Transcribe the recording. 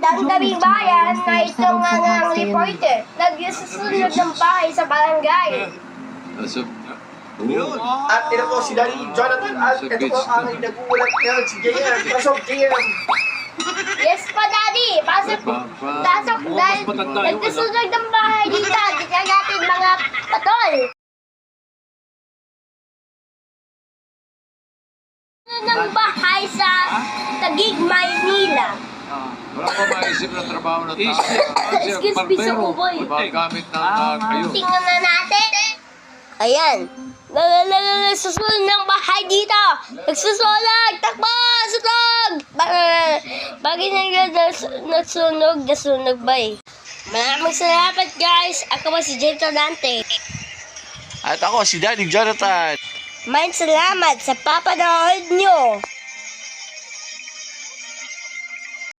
daming bayan na itong mga reporter. Nagsusunod ng bahay sa barangay. At ito po si Daddy Jonathan at ito po ang nag-uulat ngayon si JM. Pasok JM! Yes pa, Daddy! Pasok dahil nagsusunod ng bahay dito. Dito natin mga patol. Ng bahay sa Taguig, Maynila. Wala ko maisip ng trabaho ng tao. Excuse me, sa kuboy. Gamit ng kayo. Tingnan na natin. Ayan. Nagsusunod ng bahay dito. Nagsusunog. Takbo! Sunog! Bagay nasunog ba eh. Maraming salamat guys. Ako ba si James Dante. At ako si Daddy Jonathan. Maraming salamat sa papanood nyo.